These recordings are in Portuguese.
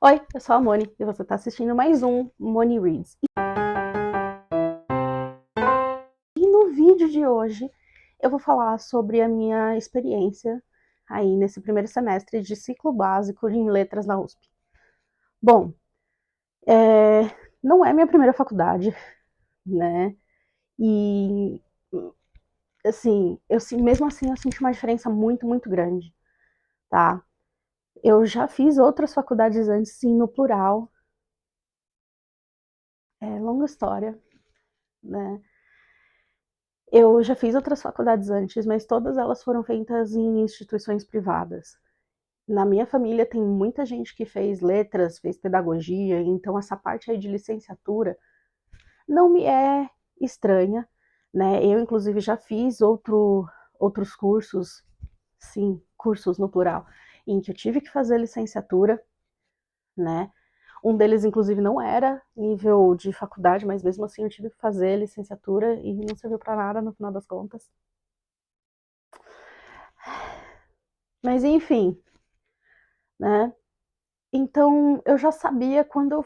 Oi, eu sou a Moni e você está assistindo mais um Moni Reads. E no vídeo de hoje eu vou falar sobre a minha experiência aí nesse primeiro semestre de ciclo básico em letras na USP. Bom, não é minha primeira faculdade, né? E assim, mesmo assim eu senti uma diferença muito, muito grande, tá? Eu já fiz outras faculdades antes, sim, no plural. É longa história, né? Eu já fiz outras faculdades antes, mas todas elas foram feitas em instituições privadas. Na minha família tem muita gente que fez letras, fez pedagogia, então essa parte aí de licenciatura não me é estranha, né? Eu, inclusive, já fiz outros cursos, sim, cursos no plural, em que eu tive que fazer licenciatura, né? Um deles, inclusive, não era nível de faculdade, mas mesmo assim eu tive que fazer licenciatura e não serviu para nada no final das contas. Mas enfim, né? Então eu já sabia quando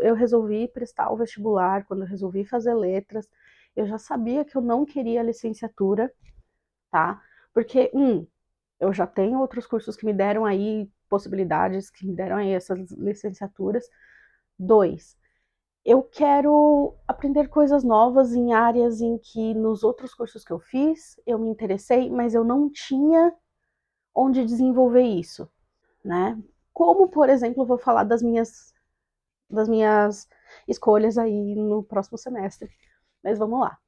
eu resolvi prestar o vestibular, quando eu resolvi fazer letras, eu já sabia que eu não queria licenciatura, tá? Porque, eu já tenho outros cursos que me deram aí possibilidades, que me deram aí essas licenciaturas. Dois, eu quero aprender coisas novas em áreas em que nos outros cursos que eu fiz, eu me interessei, mas eu não tinha onde desenvolver isso, né? Como, por exemplo, eu vou falar das minhas escolhas aí no próximo semestre. Mas vamos lá.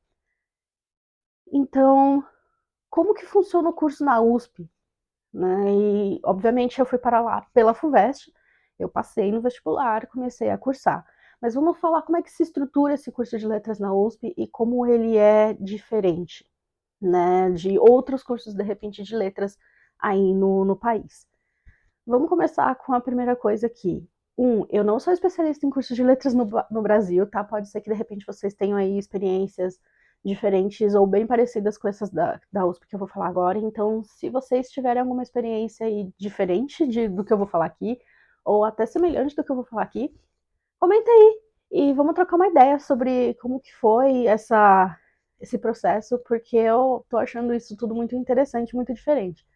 Então, como que funciona o curso na USP? Né? E, obviamente, eu fui para lá pela FUVEST, eu passei no vestibular, comecei a cursar. Mas vamos falar como é que se estrutura esse curso de letras na USP e como ele é diferente, né, de outros cursos, de repente, de letras aí no país. Vamos começar com a primeira coisa aqui. Eu não sou especialista em cursos de letras no Brasil, tá? Pode ser que de repente vocês tenham aí experiências diferentes ou bem parecidas com essas da USP que eu vou falar agora. Então, se vocês tiverem alguma experiência aí diferente do que eu vou falar aqui, ou até semelhante do que eu vou falar aqui, comenta aí e vamos trocar uma ideia sobre como que foi esse processo, porque eu tô achando isso tudo muito interessante, muito diferente.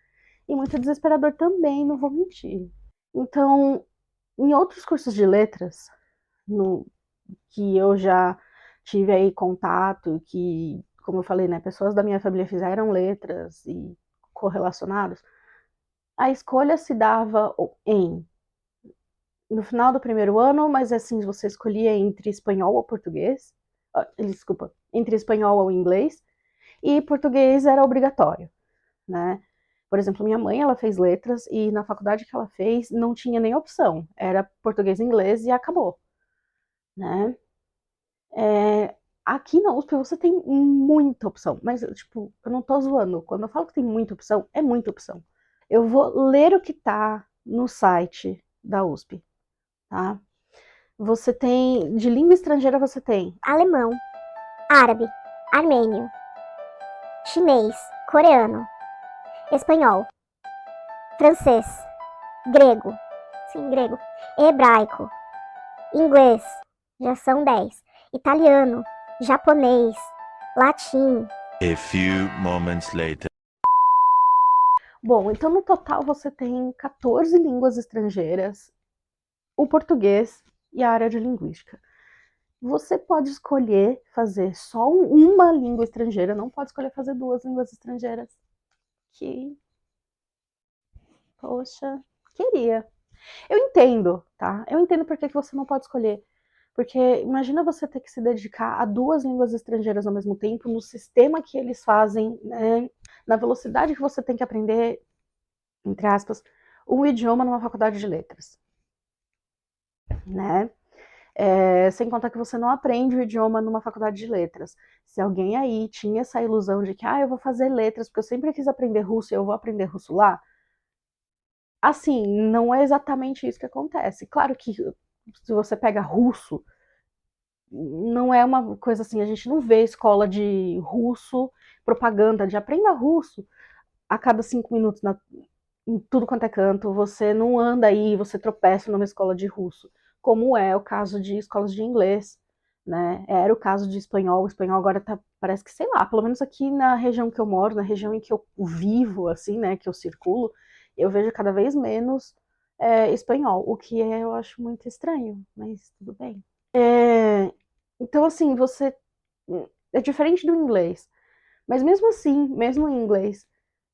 E muito desesperador também, não vou mentir. Então, em outros cursos de letras, no, que eu já tive aí contato, que, como eu falei, né, pessoas da minha família fizeram letras e correlacionados, a escolha se dava no final do primeiro ano, mas assim, você escolhia entre espanhol ou português, desculpa, entre espanhol ou inglês, e português era obrigatório, né? Por exemplo, minha mãe, ela fez letras e na faculdade que ela fez não tinha nem opção, era português e inglês e acabou, né? Aqui na USP você tem muita opção, mas tipo, eu não tô zoando. Quando eu falo que tem muita opção, é muita opção. Eu vou ler o que tá no site da USP, tá? Você tem, de língua estrangeira você tem alemão, árabe, armênio, chinês, coreano, espanhol, francês, grego, sim, grego, hebraico, inglês, já são 10, italiano, japonês, latim. A few moments later. Bom, então no total você tem 14 línguas estrangeiras, o português e a área de linguística. Você pode escolher fazer só uma língua estrangeira, não pode escolher fazer duas línguas estrangeiras. Que, poxa, queria. Eu entendo, tá? Eu entendo por que você não pode escolher. Porque imagina você ter que se dedicar a duas línguas estrangeiras ao mesmo tempo, no sistema que eles fazem, né? Na velocidade que você tem que aprender, entre aspas, um idioma numa faculdade de letras, né? Sem contar que você não aprende o idioma numa faculdade de letras. Se alguém aí tinha essa ilusão de que, eu vou fazer letras porque eu sempre quis aprender russo e eu vou aprender russo lá, assim, não é exatamente isso que acontece. Claro que se você pega russo, não é uma coisa assim, a gente não vê escola de russo, propaganda de aprenda russo a cada 5 minutos em tudo quanto é canto, você não anda aí, você tropeça numa escola de russo, como é o caso de escolas de inglês, né? Era o caso de espanhol, o espanhol agora tá, parece que, sei lá, pelo menos aqui na região que eu moro, na região em que eu vivo, assim, né, que eu circulo, eu vejo cada vez menos espanhol, o que eu acho muito estranho, mas tudo bem. Então, assim, você é diferente do inglês, mas mesmo assim, mesmo em inglês,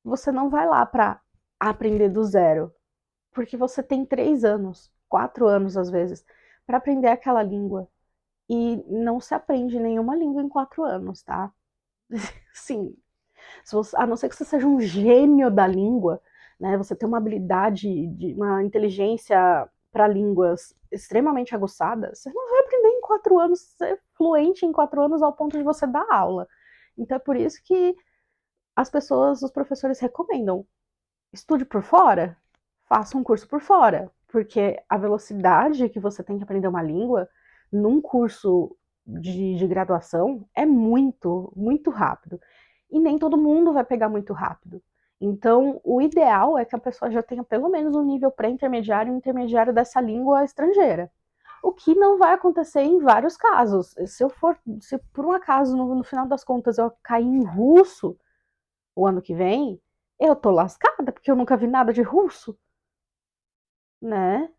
você não vai lá para aprender do zero, porque você tem 3 anos, 4 anos às vezes, para aprender aquela língua. E não se aprende nenhuma língua em 4 anos, tá? Sim, a não ser que você seja um gênio da língua, né? Você tem uma habilidade, uma inteligência para línguas extremamente aguçada, você não vai aprender em 4 anos, ser fluente em 4 anos ao ponto de você dar aula. Então é por isso que as pessoas, os professores recomendam, estude por fora, faça um curso por fora, porque a velocidade que você tem que aprender uma língua num curso de graduação é muito, muito rápido. E nem todo mundo vai pegar muito rápido. Então, o ideal é que a pessoa já tenha pelo menos um nível pré-intermediário e intermediário dessa língua estrangeira. O que não vai acontecer em vários casos. Se por um acaso, no final das contas, eu cair em russo o ano que vem, eu tô lascada, porque eu nunca vi nada de russo, né?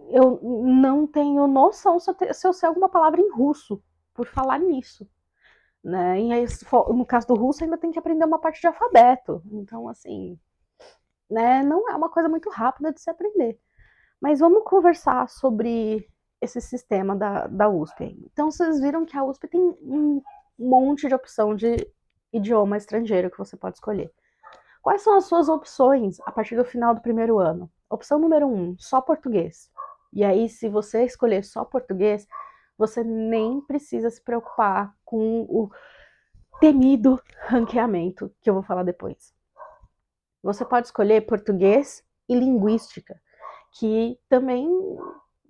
Eu não tenho noção se eu sei alguma palavra em russo, por falar nisso, né? E aí, no caso do russo, ainda tem que aprender uma parte de alfabeto. Então, assim, né? Não é uma coisa muito rápida de se aprender. Mas vamos conversar sobre esse sistema da USP. Então, vocês viram que a USP tem um monte de opção de idioma estrangeiro que você pode escolher. Quais são as suas opções a partir do final do primeiro ano? Opção número 1, só português. E aí, se você escolher só português, você nem precisa se preocupar com o temido ranqueamento, que eu vou falar depois. Você pode escolher português e linguística, que também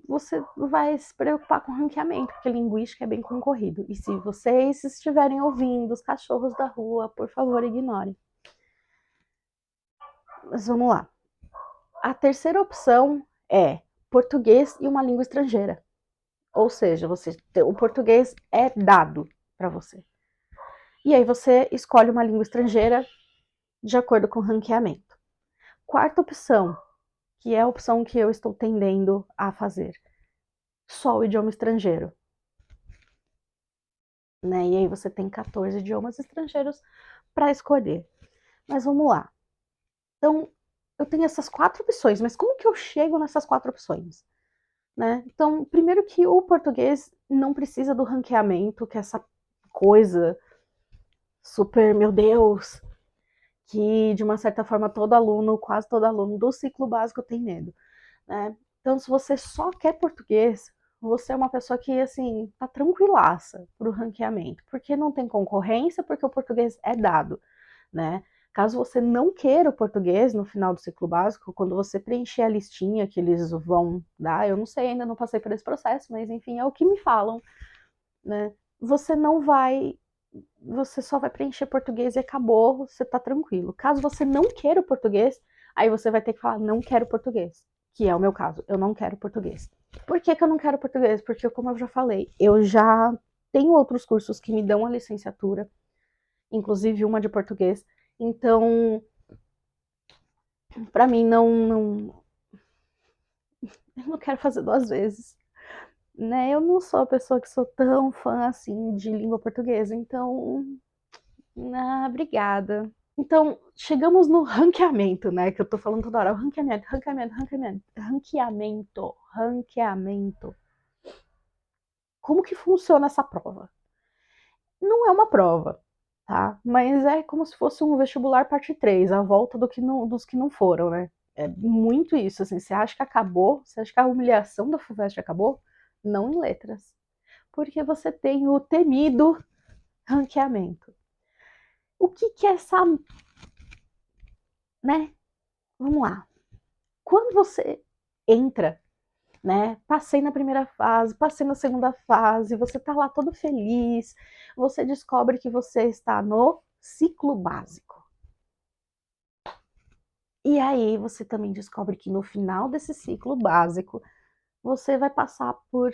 você vai se preocupar com ranqueamento, porque linguística é bem concorrido. E se vocês estiverem ouvindo os cachorros da rua, por favor, ignorem. Mas vamos lá. A terceira opção é português e uma língua estrangeira. Ou seja, o português é dado para você. E aí você escolhe uma língua estrangeira de acordo com o ranqueamento. Quarta opção, que é a opção que eu estou tendendo a fazer. Só o idioma estrangeiro. Né? E aí você tem 14 idiomas estrangeiros para escolher. Mas vamos lá. Então, eu tenho essas 4 opções, mas como que eu chego nessas 4 opções? Né? Então, primeiro que o português não precisa do ranqueamento, que é essa coisa super, meu Deus, que de uma certa forma todo aluno, quase todo aluno do ciclo básico tem medo. Né? Então, se você só quer português, você é uma pessoa que, assim, tá tranquilaça pro ranqueamento, porque não tem concorrência, porque o português é dado, né? Caso você não queira o português no final do ciclo básico, quando você preencher a listinha que eles vão dar, eu não sei, ainda não passei por esse processo, mas enfim, é o que me falam, né? Você não vai, você só vai preencher português e acabou, você tá tranquilo. Caso você não queira o português, aí você vai ter que falar, não quero português, que é o meu caso, eu não quero português. Por que que eu não quero português? Porque, como eu já falei, eu já tenho outros cursos que me dão a licenciatura, inclusive uma de português, então, para mim, eu não quero fazer 2 vezes, né? Eu não sou a pessoa que sou tão fã assim de língua portuguesa, então, obrigada. Então, chegamos no ranqueamento, né? Que eu tô falando toda hora, ranqueamento. Como que funciona essa prova? Não é uma prova, tá? Mas é como se fosse um vestibular parte 3, a volta dos que não foram, né? É muito isso, assim, você acha que acabou? Você acha que a humilhação da FUVEST acabou? Não em letras. Porque você tem o temido ranqueamento. O que que é essa, né? Vamos lá. Quando você entra, né? Passei na primeira fase, passei na segunda fase, você tá lá todo feliz, você descobre que você está no ciclo básico. E aí você também descobre que no final desse ciclo básico, você vai passar por,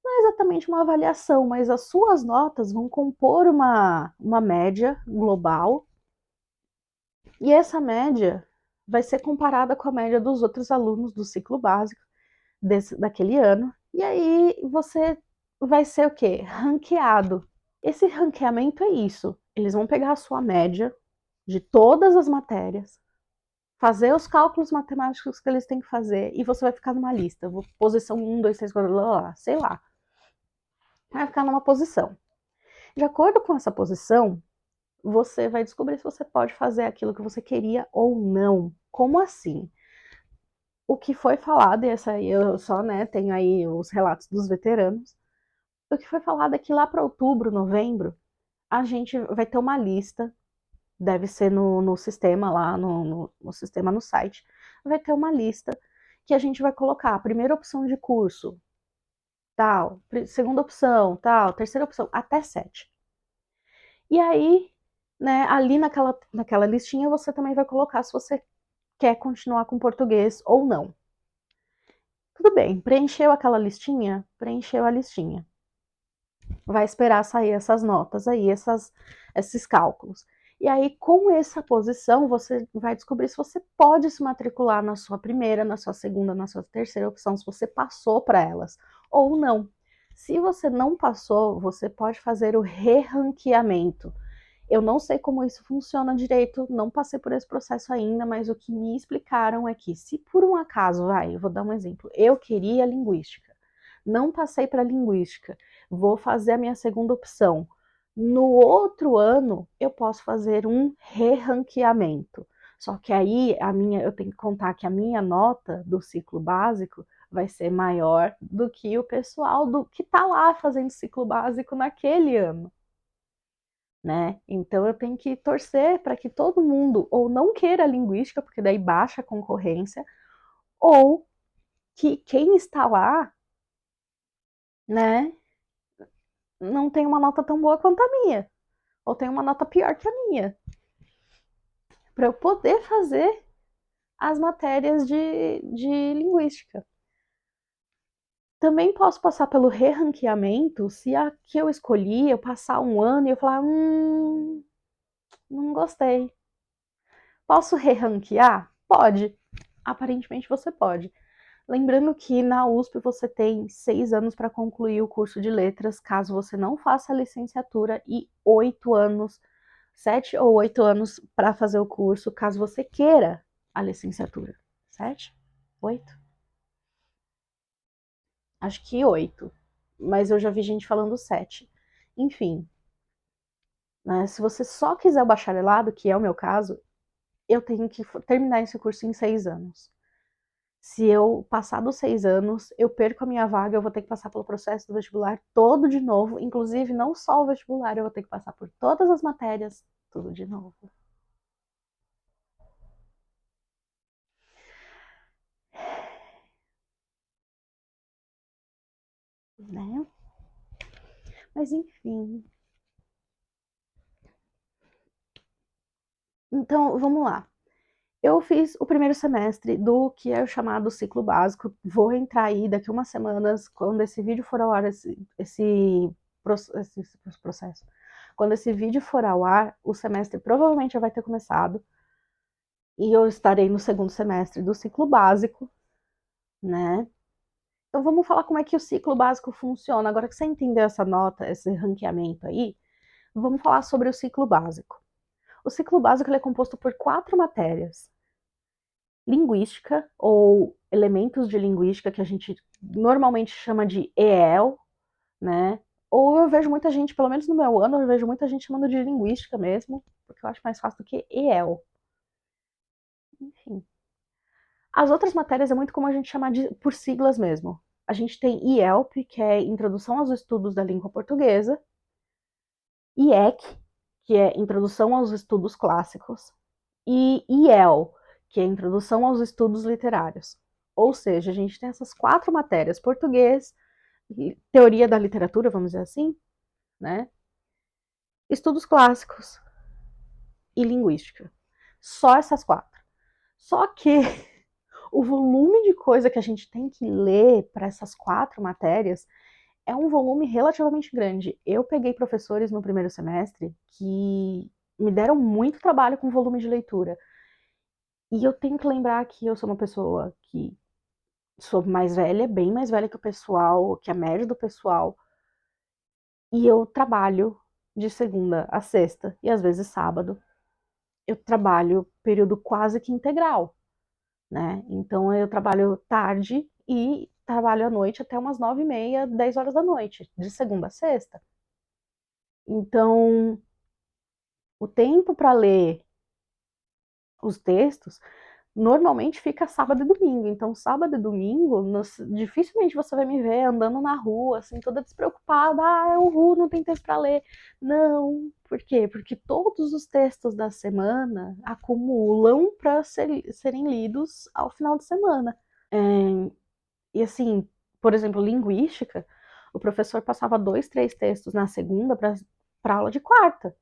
não é exatamente uma avaliação, mas as suas notas vão compor uma média global, e essa média vai ser comparada com a média dos outros alunos do ciclo básico daquele ano, e aí você vai ser o quê? Ranqueado. Esse ranqueamento é isso. Eles vão pegar a sua média de todas as matérias, fazer os cálculos matemáticos que eles têm que fazer, e você vai ficar numa lista. Posição 1, 2, 3, 4, sei lá. Vai ficar numa posição. De acordo com essa posição, você vai descobrir se você pode fazer aquilo que você queria ou não. Como assim? O que foi falado, e essa aí eu só, né, tenho aí os relatos dos veteranos, o que foi falado é que lá para outubro, novembro, a gente vai ter uma lista, deve ser no sistema lá, no sistema no site, vai ter uma lista que a gente vai colocar a primeira opção de curso, tal, segunda opção, tal, terceira opção, até 7. E aí, né, ali naquela listinha você também vai colocar se você quer continuar com português ou não. Tudo bem, preencheu aquela listinha? Preencheu a listinha. Vai esperar sair essas notas aí, esses cálculos. E aí, com essa posição, você vai descobrir se você pode se matricular na sua primeira, na sua segunda, na sua terceira opção, se você passou para elas ou não. Se você não passou, você pode fazer o re-ranqueamento. Eu não sei como isso funciona direito, não passei por esse processo ainda, mas o que me explicaram é que, se por um acaso, eu vou dar um exemplo, eu queria linguística, não passei para linguística, vou fazer a minha segunda opção. No outro ano, eu posso fazer um re-ranqueamento. Só que aí eu tenho que contar que a minha nota do ciclo básico vai ser maior do que o pessoal que está lá fazendo ciclo básico naquele ano. Né? Então eu tenho que torcer para que todo mundo ou não queira linguística, porque daí baixa a concorrência, ou que quem está lá, né, não tem uma nota tão boa quanto a minha, ou tem uma nota pior que a minha, para eu poder fazer as matérias de linguística. Também posso passar pelo re-ranqueamento se a que eu escolhi, eu passar um ano e eu falar, não gostei. Posso re-ranquear? Pode. Aparentemente você pode. Lembrando que na USP você tem 6 anos para concluir o curso de letras, caso você não faça a licenciatura, e 8 anos, 7 ou 8 anos para fazer o curso, caso você queira a licenciatura. 7? 8? Acho que 8. Mas eu já vi gente falando 7. Enfim, né, se você só quiser o bacharelado, que é o meu caso, eu tenho que terminar esse curso em 6 anos. Se eu passar dos 6 anos, eu perco a minha vaga, eu vou ter que passar pelo processo do vestibular todo de novo. Inclusive, não só o vestibular, eu vou ter que passar por todas as matérias, tudo de novo. Né? Mas enfim. Então, vamos lá. Eu fiz o primeiro semestre do que é o chamado ciclo básico. Vou entrar aí daqui umas semanas, quando esse vídeo for ao ar, esse processo. Quando esse vídeo for ao ar, o semestre provavelmente já vai ter começado. E eu estarei no segundo semestre do ciclo básico, né? Então vamos falar como é que o ciclo básico funciona. Agora que você entendeu essa nota, esse ranqueamento aí, vamos falar sobre o ciclo básico. O ciclo básico ele é composto por 4 matérias. Linguística, ou elementos de linguística, que a gente normalmente chama de EL, né? Ou eu vejo muita gente, pelo menos no meu ano, eu vejo muita gente chamando de linguística mesmo, porque eu acho mais fácil do que EL. Enfim. As outras matérias é muito como a gente chamar por siglas mesmo. A gente tem IELP, que é Introdução aos Estudos da Língua Portuguesa, IEC, que é Introdução aos Estudos Clássicos, e IEL, que é Introdução aos Estudos Literários. Ou seja, a gente tem essas 4 matérias: português, teoria da literatura, vamos dizer assim, né? Estudos clássicos e linguística. Só essas 4. Só que o volume de coisa que a gente tem que ler para essas 4 matérias é um volume relativamente grande. Eu peguei professores no primeiro semestre que me deram muito trabalho com volume de leitura. E eu tenho que lembrar que eu sou uma pessoa que sou mais velha, bem mais velha que o pessoal, que a média do pessoal, e eu trabalho de segunda a sexta e às vezes sábado. Eu trabalho período quase que integral, né? Então eu trabalho tarde e trabalho à noite até umas 9h30, 10 horas da noite, de segunda a sexta. Então, o tempo para ler os textos normalmente fica sábado e domingo. Então, sábado e domingo, dificilmente você vai me ver andando na rua, assim, toda despreocupada. Ah, o Ru não tem texto para ler. Não. Por quê? Porque todos os textos da semana acumulam para serem lidos ao final de semana. E assim, por exemplo, linguística, o professor passava 2, 3 textos na segunda para aula de quarta.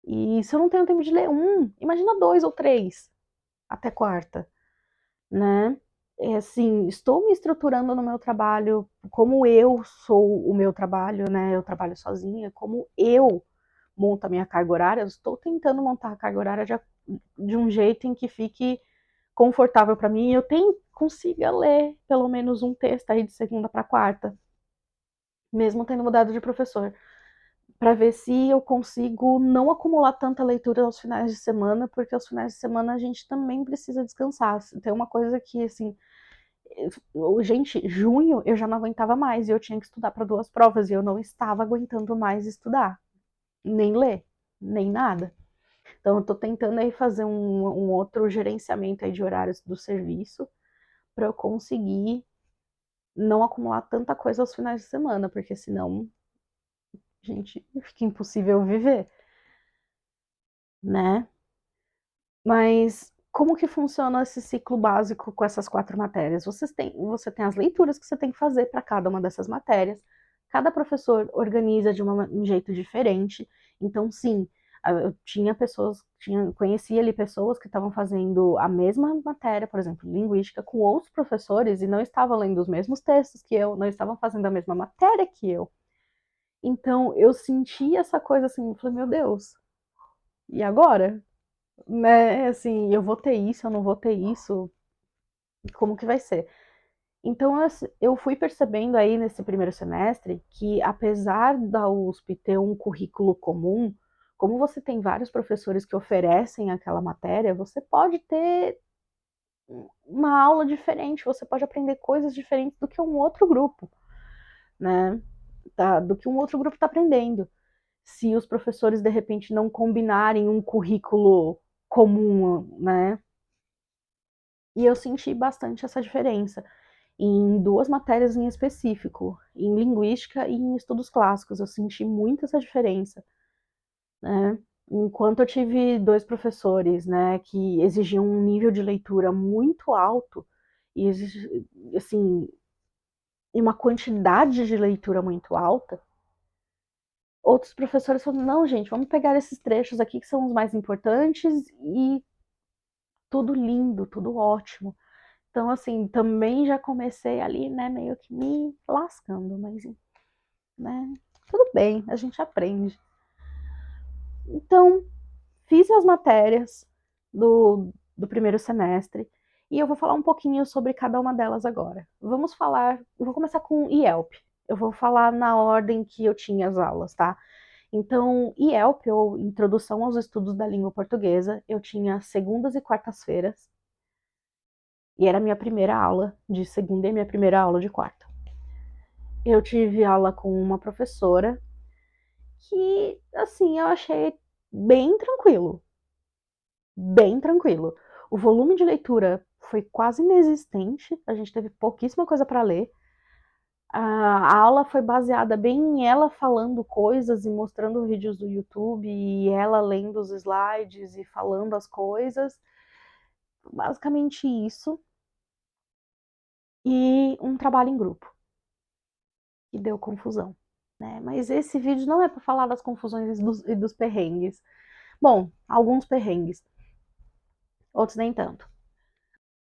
E se eu não tenho tempo de ler um, imagina 2 ou 3 até quarta, né? É assim, estou me estruturando no meu trabalho, como eu sou o meu trabalho, né? Eu trabalho sozinha, como eu monto a minha carga horária, eu estou tentando montar a carga horária de um jeito em que fique confortável para mim e eu consiga ler pelo menos um texto aí de segunda para quarta, mesmo tendo mudado de professor, para ver se eu consigo não acumular tanta leitura aos finais de semana, porque aos finais de semana a gente também precisa descansar. Tem uma coisa que, assim, gente, junho eu já não aguentava mais e eu tinha que estudar para 2 provas e eu não estava aguentando mais estudar, nem ler, nem nada. Então eu tô tentando aí fazer um outro gerenciamento aí de horários do serviço para eu conseguir não acumular tanta coisa aos finais de semana, porque senão, gente, fica impossível viver, né? Mas como que funciona esse ciclo básico com essas 4 matérias? Você tem as leituras que você tem que fazer para cada uma dessas matérias. Cada professor organiza de um jeito diferente. Então, sim, eu conhecia ali pessoas que estavam fazendo a mesma matéria, por exemplo, linguística, com outros professores e não estavam lendo os mesmos textos que eu, não estavam fazendo a mesma matéria que eu. Então, eu senti essa coisa assim, eu falei, meu Deus, e agora? Né, assim, eu vou ter isso, eu não vou ter isso, como que vai ser? Então, eu fui percebendo aí nesse primeiro semestre que, apesar da USP ter um currículo comum, como você tem vários professores que oferecem aquela matéria, você pode ter uma aula diferente, você pode aprender coisas diferentes do que um outro grupo, né? Do que um outro grupo está aprendendo. Se os professores, de repente, não combinarem um currículo comum, né? E eu senti bastante essa diferença em 2 matérias em específico, em linguística e em estudos clássicos. Eu senti muito essa diferença, né? Enquanto eu tive 2 professores, né, que exigiam um nível de leitura muito alto e assim, e uma quantidade de leitura muito alta, outros professores falaram: "Não, gente, vamos pegar esses trechos aqui que são os mais importantes e tudo lindo, tudo ótimo". Então, assim, também já comecei ali, né, meio que me lascando, mas, né, tudo bem, a gente aprende. Então, fiz as matérias do primeiro semestre e eu vou falar um pouquinho sobre cada uma delas agora. Eu vou começar com IELP. Eu vou falar na ordem que eu tinha as aulas, tá? Então, IELP, ou Introdução aos Estudos da Língua Portuguesa, eu tinha segundas e quartas-feiras. E era a minha primeira aula de segunda e minha primeira aula de quarta. Eu tive aula com uma professora que, assim, eu achei bem tranquilo. Bem tranquilo. O volume de leitura foi quase inexistente, a gente teve pouquíssima coisa para ler. A aula foi baseada bem em ela falando coisas e mostrando vídeos do YouTube e ela lendo os slides e falando as coisas. Basicamente isso. E um trabalho em grupo, que deu confusão, né? Mas esse vídeo não é para falar das confusões e dos perrengues. Bom, alguns perrengues. outros nem tanto.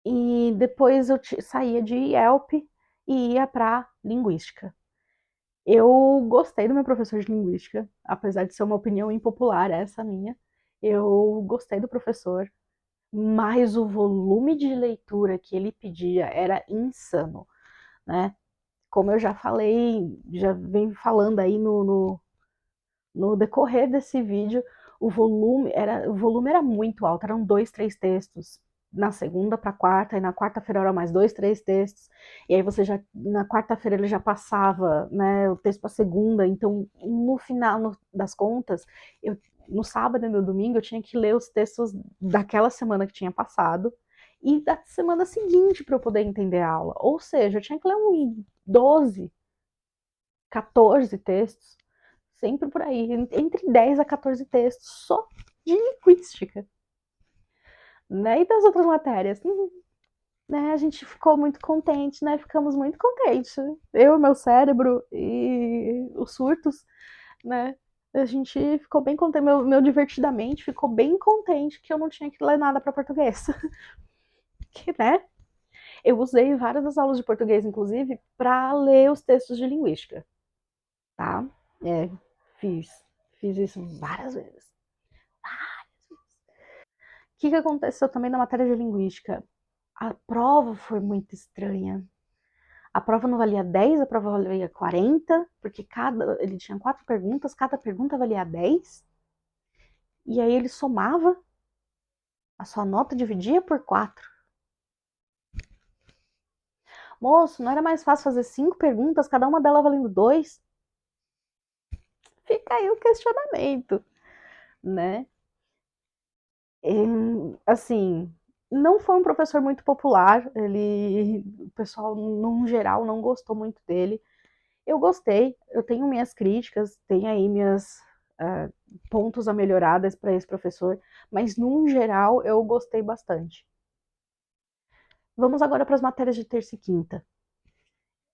E depois eu saía de Yelp e ia para linguística. Eu gostei do meu professor de linguística, apesar de ser uma opinião impopular, essa minha. Eu gostei do professor, mas o volume de leitura que ele pedia era insano, né? Como eu já falei, já venho falando aí no decorrer desse vídeo, o volume era muito alto, eram 2, 3 textos na segunda para quarta, e na quarta-feira era mais 2, 3 textos, e aí você já, na quarta-feira ele já passava, né, o texto para segunda, então no final das contas, no sábado e no domingo eu tinha que ler os textos daquela semana que tinha passado, e da semana seguinte para eu poder entender a aula, ou seja, eu tinha que ler uns 12, 14 textos, sempre por aí, entre 10 a 14 textos só de linguística. Né? E das outras matérias? Né? A gente ficou muito contente, né? Ficamos muito contentes. Eu, meu cérebro e os surtos, né? A gente ficou bem contente, meu divertidamente ficou bem contente que eu não tinha que ler nada para português. Que, né? Eu usei várias das aulas de português, inclusive, para ler os textos de linguística, tá? É, fiz isso várias vezes. O que aconteceu também na matéria de linguística? A prova foi muito estranha. A prova não valia 10, a prova valia 40, porque ele tinha 4 perguntas, cada pergunta valia 10. E aí ele somava, a sua nota dividia por 4. Moço, não era mais fácil fazer 5 perguntas, cada uma delas valendo 2? Fica aí o questionamento, né? Assim, não foi um professor muito popular, o pessoal, num geral, não gostou muito dele. Eu gostei, eu tenho minhas críticas, tenho aí minhas pontos a melhorar para esse professor, mas, num geral, eu gostei bastante. Vamos agora para as matérias de terça e quinta.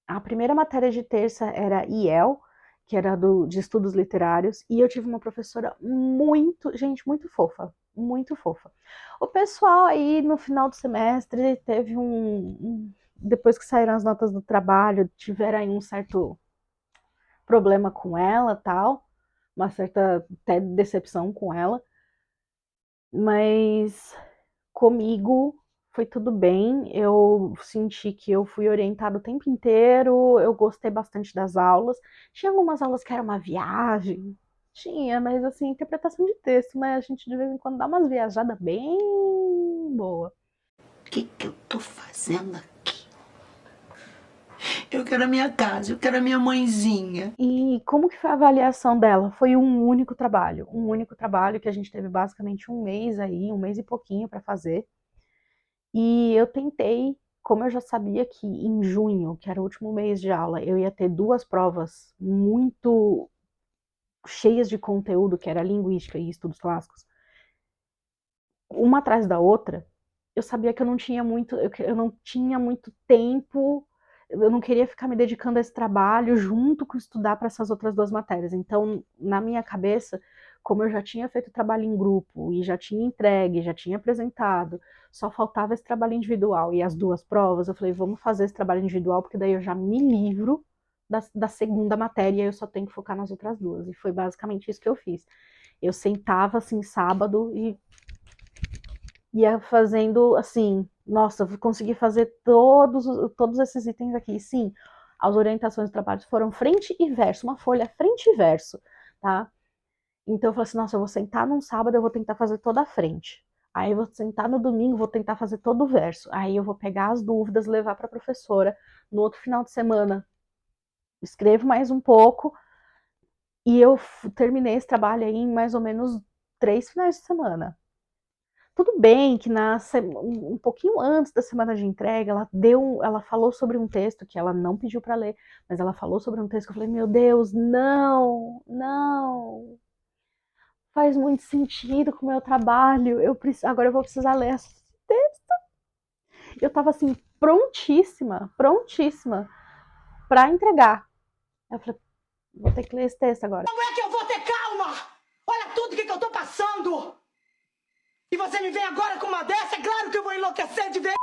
A primeira matéria de terça era IEL, que era de estudos literários, e eu tive uma professora gente, muito fofa, muito fofa. O pessoal aí no final do semestre teve depois que saíram as notas do trabalho, tiveram aí um certo problema com ela, tal, uma certa até decepção com ela, mas comigo foi tudo bem, eu senti que eu fui orientada o tempo inteiro, eu gostei bastante das aulas. Tinha algumas aulas que era uma viagem, tinha, mas assim, interpretação de texto, né? A gente de vez em quando dá umas viajadas bem boa. O que eu tô fazendo aqui? Eu quero a minha casa, eu quero a minha mãezinha. E como que foi a avaliação dela? Foi um único trabalho que a gente teve basicamente um mês aí, um mês e pouquinho para fazer. E eu tentei, como eu já sabia que em junho, que era o último mês de aula, eu ia ter 2 provas muito cheias de conteúdo, que era linguística e estudos clássicos, uma atrás da outra, eu sabia que eu não tinha muito tempo, eu não queria ficar me dedicando a esse trabalho junto com estudar para essas outras 2 matérias. Então, na minha cabeça, como eu já tinha feito o trabalho em grupo e já tinha entregue, já tinha apresentado, só faltava esse trabalho individual e as 2 provas, eu falei, vamos fazer esse trabalho individual, porque daí eu já me livro da segunda matéria e eu só tenho que focar nas outras 2. E foi basicamente isso que eu fiz. Eu sentava assim sábado e ia fazendo assim, nossa, consegui fazer todos esses itens aqui. Sim, as orientações do trabalho foram frente e verso, uma folha frente e verso, tá? Então eu falei assim, nossa, eu vou sentar num sábado, eu vou tentar fazer toda a frente. Aí eu vou sentar no domingo, vou tentar fazer todo o verso. Aí eu vou pegar as dúvidas, levar para a professora. No outro final de semana, escrevo mais um pouco. E eu terminei esse trabalho aí em mais ou menos 3 finais de semana. Tudo bem que um pouquinho antes da semana de entrega, ela falou sobre um texto que ela não pediu para ler, mas ela falou sobre um texto que eu falei, meu Deus, não, não, faz muito sentido com o meu trabalho, agora eu vou precisar ler esse texto. Eu tava assim, prontíssima para entregar. Eu falei, vou ter que ler esse texto agora. Como é que eu vou ter calma? Olha tudo que eu tô passando! E você me vem agora com uma dessa? É claro que eu vou enlouquecer de ver.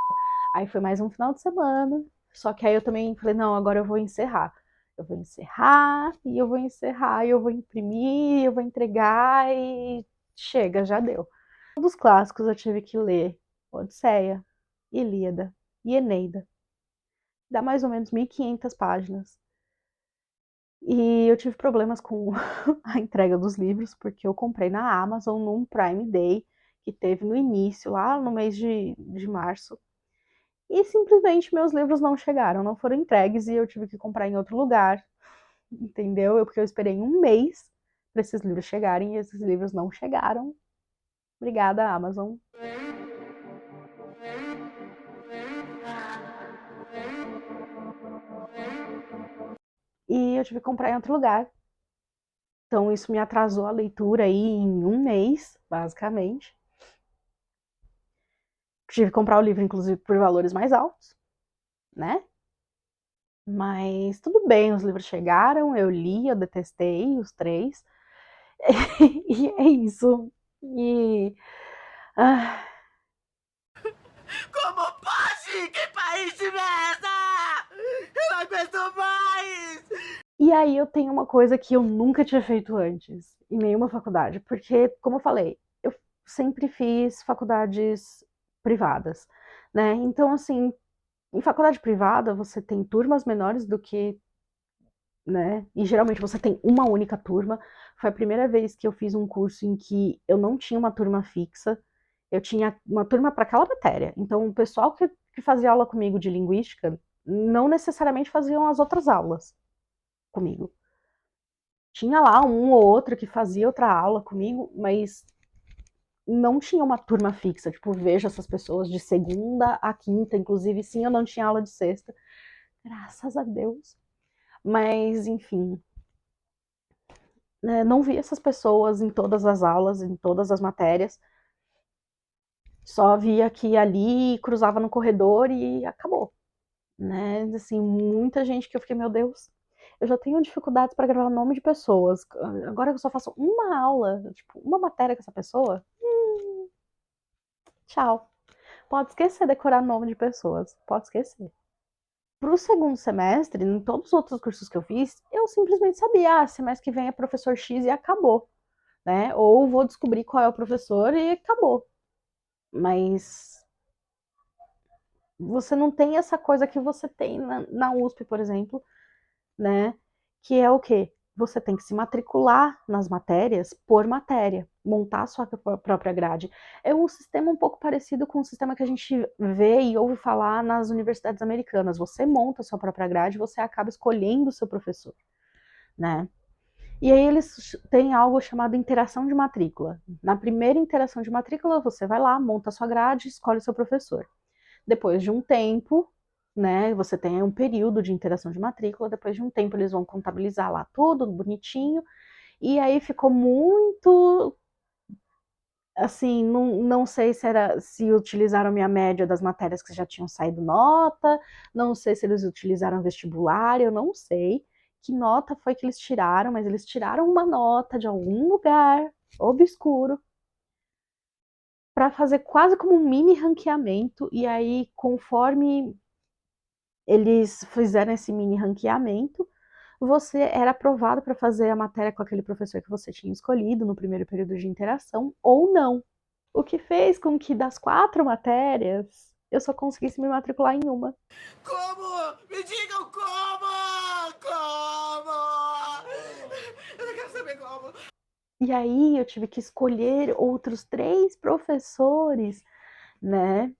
Aí foi mais um final de semana, só que aí eu também falei, não, agora eu vou encerrar. Eu vou encerrar, e eu vou encerrar, e eu vou imprimir, eu vou entregar, e chega, já deu. Um dos clássicos eu tive que ler Odisseia, Ilíada e Eneida. Dá mais ou menos 1.500 páginas. E eu tive problemas com a entrega dos livros, porque eu comprei na Amazon num Prime Day, que teve no início, lá no mês de março. E simplesmente meus livros não chegaram, não foram entregues e eu tive que comprar em outro lugar, entendeu? Porque eu esperei um mês para esses livros chegarem e esses livros não chegaram. Obrigada, Amazon. E eu tive que comprar em outro lugar. Então isso me atrasou a leitura aí em um mês, basicamente. Tive que comprar o livro, inclusive, por valores mais altos, né? Mas tudo bem, os livros chegaram, eu li, eu detestei os 3. E é isso. E. Ah, Como pode? Que país de merda! Eu não aguento mais! e aí eu tenho uma coisa que eu nunca tinha feito antes, em nenhuma faculdade, porque, como eu falei, eu sempre fiz faculdades privadas, né? Então, assim, em faculdade privada você tem turmas menores do que, né? E geralmente você tem uma única turma. Foi a primeira vez que eu fiz um curso em que eu não tinha uma turma fixa, eu tinha uma turma para aquela matéria. Então, o pessoal que fazia aula comigo de linguística não necessariamente faziam as outras aulas comigo. Tinha lá um ou outro que fazia outra aula comigo, mas não tinha uma turma fixa. Tipo, vejo essas pessoas de segunda a quinta, inclusive, sim, eu não tinha aula de sexta. Graças a Deus. Mas, enfim, né, não vi essas pessoas em todas as aulas, em todas as matérias. Só via aqui e ali, cruzava no corredor e acabou. Né? Assim, muita gente que eu fiquei, meu Deus, eu já tenho dificuldades para gravar nome de pessoas. Agora que eu só faço uma aula, tipo, uma matéria com essa pessoa, tchau. Pode esquecer decorar nome de pessoas. Pode esquecer. Pro segundo semestre, em todos os outros cursos que eu fiz, eu simplesmente sabia, semestre que vem é professor X e acabou, né? Ou vou descobrir qual é o professor e acabou. Mas você não tem essa coisa que você tem na USP, por exemplo, né? Que é o quê? Você tem que se matricular nas matérias por matéria, montar a sua própria grade. É um sistema um pouco parecido com o sistema que a gente vê e ouve falar nas universidades americanas. Você monta a sua própria grade, você acaba escolhendo o seu professor, né? E aí eles têm algo chamado interação de matrícula. Na primeira interação de matrícula, você vai lá, monta a sua grade, escolhe o seu professor. Depois de um tempo, né, você tem um período de interação de matrícula, depois de um tempo eles vão contabilizar lá tudo bonitinho, e aí ficou muito, assim, não sei se utilizaram minha média das matérias que já tinham saído nota, não sei se eles utilizaram vestibular, eu não sei que nota foi que eles tiraram, mas eles tiraram uma nota de algum lugar obscuro para fazer quase como um mini ranqueamento, e aí conforme eles fizeram esse mini ranqueamento, você era aprovado para fazer a matéria com aquele professor que você tinha escolhido no primeiro período de interação ou não. O que fez com que das 4 matérias eu só conseguisse me matricular em uma. Como? Me digam como! Como? Eu não quero saber como. E aí eu tive que escolher outros 3 professores, né?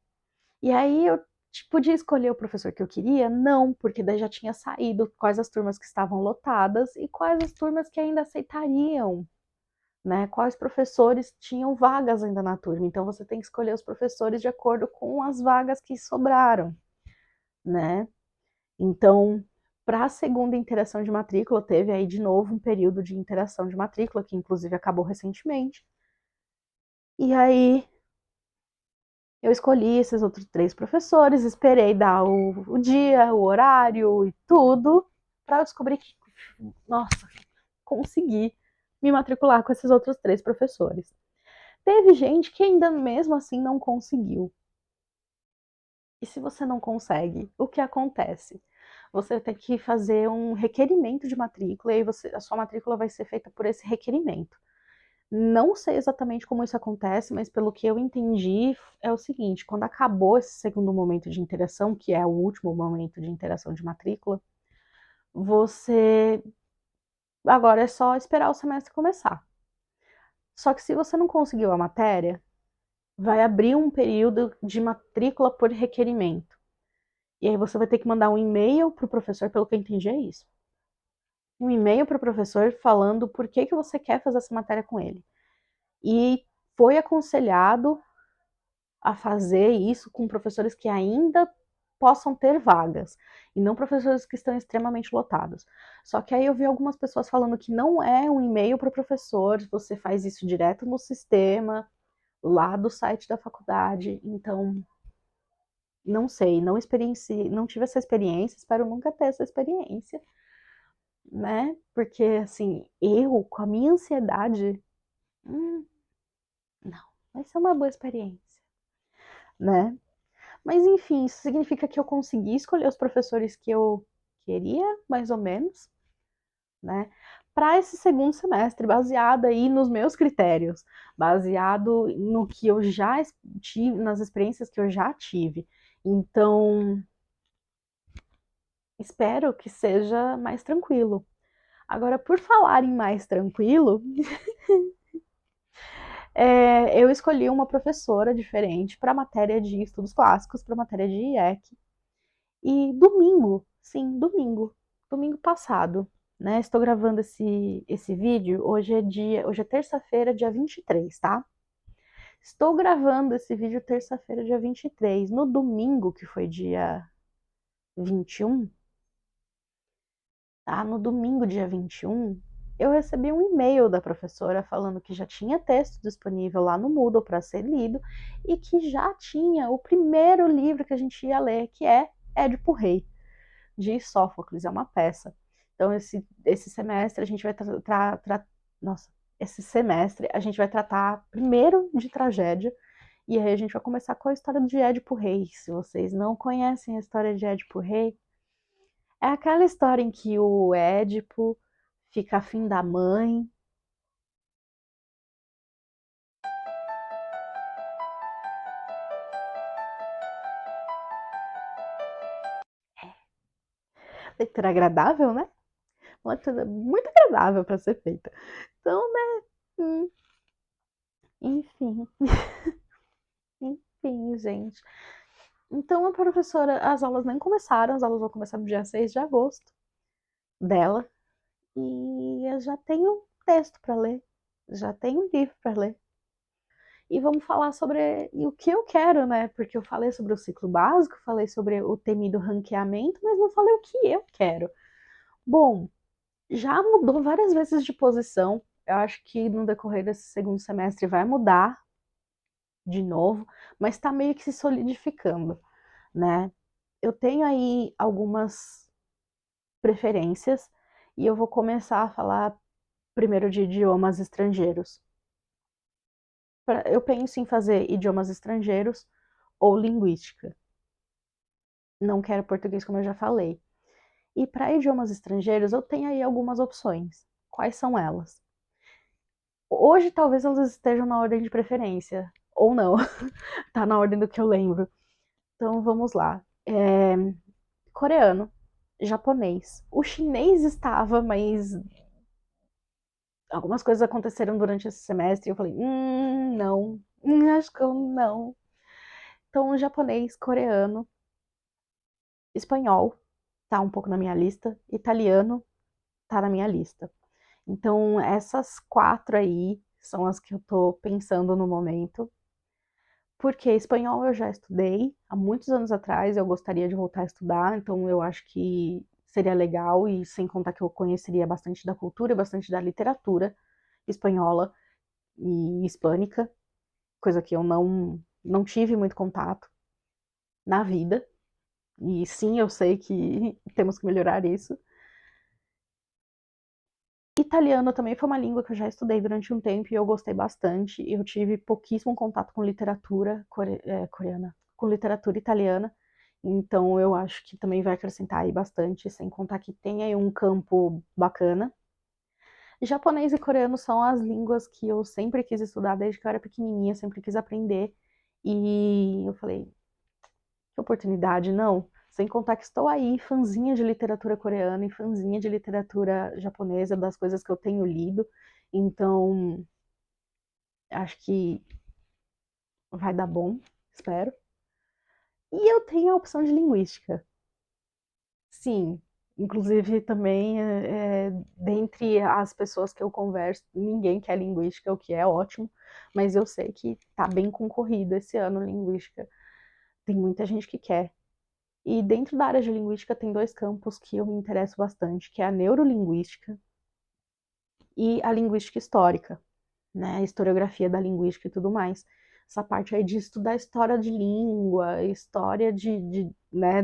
E aí eu podia escolher o professor que eu queria? Não, porque daí já tinha saído quais as turmas que estavam lotadas e quais as turmas que ainda aceitariam, né? Quais professores tinham vagas ainda na turma. Então você tem que escolher os professores de acordo com as vagas que sobraram, né? Então, para a segunda interação de matrícula, teve aí de novo um período de interação de matrícula, que inclusive acabou recentemente. E aí eu escolhi esses outros 3 professores, esperei dar o dia, o horário e tudo, para eu descobrir que, nossa, consegui me matricular com esses outros 3 professores. teve gente que ainda mesmo assim não conseguiu. E se você não consegue, o que acontece? Você tem que fazer um requerimento de matrícula e aí a sua matrícula vai ser feita por esse requerimento. Não sei exatamente como isso acontece, mas pelo que eu entendi é o seguinte: quando acabou esse segundo momento de interação, que é o último momento de interação de matrícula, você agora é só esperar o semestre começar. Só que se você não conseguiu a matéria, vai abrir um período de matrícula por requerimento. E aí você vai ter que mandar um e-mail para o professor, pelo que eu entendi é isso. Um e-mail para o professor falando por que você quer fazer essa matéria com ele. E foi aconselhado a fazer isso com professores que ainda possam ter vagas, e não professores que estão extremamente lotados. Só que aí eu vi algumas pessoas falando que não é um e-mail para o professor, você faz isso direto no sistema, lá do site da faculdade, então não sei, não tive essa experiência, espero nunca ter essa experiência, né? Porque assim, eu com a minha ansiedade, não, vai ser uma boa experiência, né? Mas enfim, isso significa que eu consegui escolher os professores que eu queria, mais ou menos, né? Para esse segundo semestre, baseado aí nos meus critérios, baseado no que eu já tive, nas experiências que eu já tive. Então, espero que seja mais tranquilo. Agora, por falar em mais tranquilo, eu escolhi uma professora diferente para a matéria de estudos clássicos, para a matéria de IEC. E domingo, sim, domingo passado, né? Estou gravando esse vídeo, hoje é terça-feira, dia 23, tá? Estou gravando esse vídeo terça-feira, dia 23. No domingo, que foi dia 21, tá? No domingo, dia 21, eu recebi um e-mail da professora falando que já tinha texto disponível lá no Moodle para ser lido e que já tinha o primeiro livro que a gente ia ler, que é Édipo Rei, de Sófocles, é uma peça. Então, esse semestre a gente vai esse semestre a gente vai tratar primeiro de tragédia, e aí a gente vai começar com a história de Édipo Rei. Se vocês não conhecem a história de Édipo Rei, é aquela história em que o Édipo fica afim da mãe. Leitura agradável, né? Uma leitura muito agradável para ser feita. Então, né? Enfim. Enfim, gente. Então a professora, as aulas nem começaram, as aulas vão começar no dia 6 de agosto dela. E eu já tenho texto para ler, já tenho livro para ler. E vamos falar sobre o que eu quero, né? Porque eu falei sobre o ciclo básico, falei sobre o temido ranqueamento, mas não falei o que eu quero. Bom, já mudou várias vezes de posição. Eu acho que no decorrer desse segundo semestre vai mudar de novo, mas está meio que se solidificando, né? Eu tenho aí algumas preferências e eu vou começar a falar primeiro de idiomas estrangeiros. Eu penso em fazer idiomas estrangeiros ou linguística. Não quero português, como eu já falei. E para idiomas estrangeiros, eu tenho aí algumas opções. Quais são elas? Hoje, talvez elas estejam na ordem de preferência, ou não. Tá na ordem do que eu lembro. Então, vamos lá. Coreano, japonês. O chinês estava, mas algumas coisas aconteceram durante esse semestre e eu falei, não, acho que eu não. Então, japonês, coreano, espanhol, tá um pouco na minha lista, italiano, tá na minha lista. Então, essas 4 aí são as que eu tô pensando no momento. Porque espanhol eu já estudei há muitos anos atrás, eu gostaria de voltar a estudar, então eu acho que seria legal, e sem contar que eu conheceria bastante da cultura, bastante da literatura espanhola e hispânica, coisa que eu não tive muito contato na vida. E sim, eu sei que temos que melhorar isso. Italiano também foi uma língua que eu já estudei durante um tempo e eu gostei bastante. Eu tive pouquíssimo contato com literatura coreana, com literatura italiana. Então eu acho que também vai acrescentar aí bastante, sem contar que tem aí um campo bacana. Japonês e coreano são as línguas que eu sempre quis estudar desde que eu era pequenininha, sempre quis aprender. E eu falei, que oportunidade, não? Sem contar que estou aí, fãzinha de literatura coreana e fãzinha de literatura japonesa, das coisas que eu tenho lido. Então, acho que vai dar bom, espero. E eu tenho a opção de linguística. Sim, inclusive também, dentre as pessoas que eu converso, ninguém quer linguística, o que é ótimo, mas eu sei que tá bem concorrido esse ano linguística. Tem muita gente que quer. E dentro da área de linguística tem dois campos que eu me interesso bastante, que é a neurolinguística e a linguística histórica, né? A historiografia da linguística e tudo mais. Essa parte aí de estudar história de língua, história né,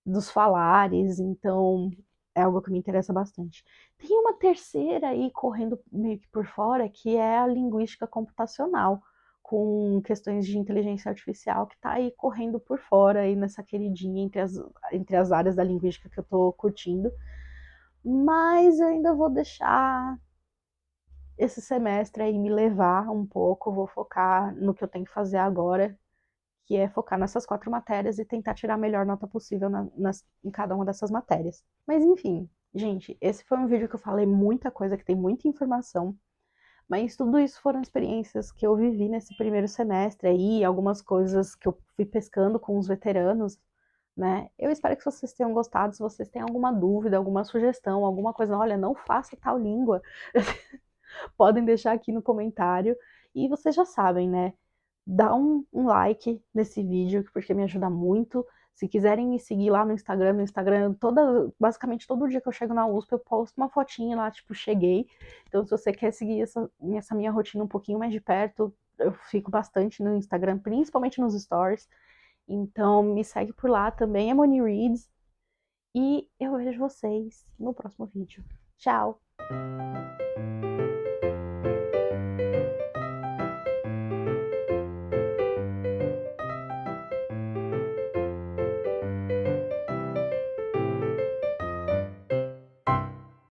dos falares, então é algo que me interessa bastante. Tem uma terceira aí correndo meio que por fora, que é a linguística computacional, com questões de inteligência artificial, que está aí correndo por fora, aí nessa queridinha entre as áreas da linguística que eu estou curtindo. Mas eu ainda vou deixar esse semestre aí me levar um pouco, vou focar no que eu tenho que fazer agora, que é focar nessas 4 matérias e tentar tirar a melhor nota possível em cada uma dessas matérias. Mas enfim, gente, esse foi um vídeo que eu falei muita coisa, que tem muita informação, mas tudo isso foram experiências que eu vivi nesse primeiro semestre aí, algumas coisas que eu fui pescando com os veteranos, né? Eu espero que vocês tenham gostado. Se vocês têm alguma dúvida, alguma sugestão, alguma coisa, olha, não faça tal língua, podem deixar aqui no comentário. E vocês já sabem, né? Dá um like nesse vídeo, porque me ajuda muito. Se quiserem me seguir lá no Instagram, basicamente todo dia que eu chego na USP, eu posto uma fotinha lá, tipo, cheguei. Então, se você quer seguir essa minha rotina um pouquinho mais de perto, eu fico bastante no Instagram, principalmente nos stories. Então, me segue por lá também, é Moni Reads. E eu vejo vocês no próximo vídeo. Tchau!